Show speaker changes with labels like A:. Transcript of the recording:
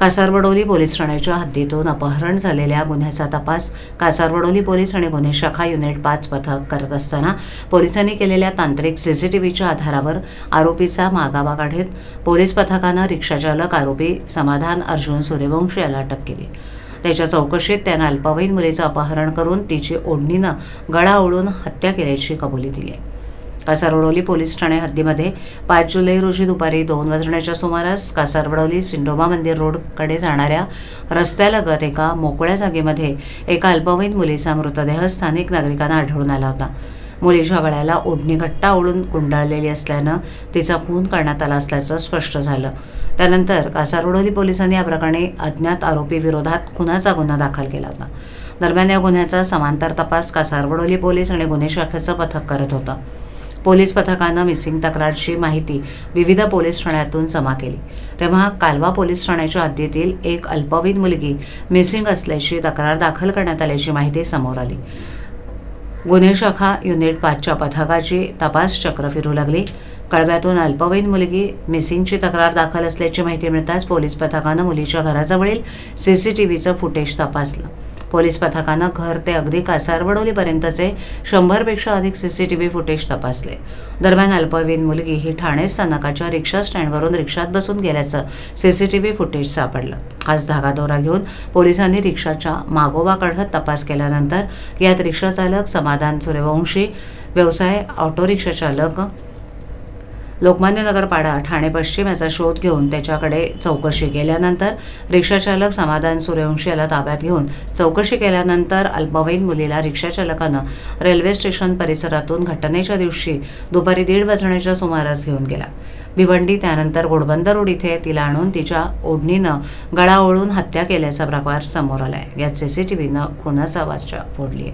A: कासारवडोली police ठाण्याच्या हद्दीतून अपहरण झालेल्या गुन्ह्याचा तपास कासारवडोली पोलीस आणि गुन्हे शाखा युनिट 5 पथक करत असताना पोलिसांनी केलेल्या तांत्रिक सीसीटीव्हीच्या आधारावर आरोपीचा मागावा काढत पोलीस पथकानं रिक्षाचालक आरोपी समाधान अर्जुन सूर्यवंशी याला अटक केली। त्याच्या चौकशीत त्यानं अल्पवयीन मुलीचं अपहरण करून तिची ओढणीनं गळा ओढून हत्या केल्याची कबुली दिली आहे। कासारवडोली पोलीस ठाणे हद्दीमध्ये 5 जुलै रोजी दुपारी 2 वाजण्याच्या सुमारास कासारवडोली सिंडोबा मंदिर रोडकडे जाणाऱ्या रस्त्यालगत एका मोकळ्या जागेमध्ये एका अल्पवयीन मुलीचा मृतदेह स्थानिक नागरिकांना आढळून आला होता। मुलीच्या गळ्याला ओढणी घट्ट ओढून गुंडाळलेली असल्यानं तिचा खून करण्यात आला असल्याचं स्पष्ट झालं। त्यानंतर कासारवडोली पोलिसांनी या प्रकरणी अज्ञात आरोपी विरोधात खुनाचा गुन्हा दाखल केला होता। दरम्यान या गुन्ह्याचा समांतर तपास कासारवडोली पोलीस आणि गुन्हे शाखेचं पथक करत होतं। पोलीस पथकानं मिसिंग तक्रारची माहिती विविध पोलीस ठाण्यातून जमा केली, तेव्हा कालवा पोलीस ठाण्याच्या हद्दीतील एक अल्पवयीन मुलगी मिसिंग असल्याची तक्रार दाखल करण्यात आल्याची माहिती समोर आली। गुन्हे शाखा युनिट 5च्या पथकाची तपास चक्र फिरू लागली। कळव्यातून अल्पवयीन मुलगी मिसिंगची तक्रार दाखल असल्याची माहिती मिळताच पोलीस पथकानं मुलीच्या घराजवळील सीसीटीव्हीचं फुटेज तपासलं। पोलीस पथकानं घर ते अगदी कासारवडोलीपर्यंतचे 100 पेक्षा अधिक सीसीटीव्ही फुटेज तपासले। दरम्यान अल्पवयीन मुलगी ही ठाणे स्थानकाच्या रिक्षा स्टँडवरून रिक्षात बसून गेल्याचं सीसीटीव्ही फुटेज सापडलं। आज धागादोरा घेऊन पोलिसांनी रिक्षाच्या मागोवा काढत तपास केल्यानंतर यात रिक्षा चालक समाधान सूर्यवंशी, व्यवसाय ऑटो रिक्षा चालक, लोकमान्य नगर पाडा ठाणे पश्चिम याचा शोध घेऊन त्याच्याकडे चौकशी केल्यानंतर रिक्षाचालक समाधान सूर्यवंशी याला ताब्यात घेऊन चौकशी केल्यानंतर अल्पवयीन मुलीला रिक्षाचालकानं रेल्वे स्टेशन परिसरातून घटनेच्या दिवशी दुपारी 1:30 वाजण्याच्या सुमारास घेऊन गेला। भिवंडी त्यानंतर घोडबंदर रोड इथे तिला आणून तिच्या ओढणीनं गळा ओढून हत्या केल्याचा प्रकार समोर आलाय। यात सीसीटीव्हीनं खुनाचा वाचा फोडली।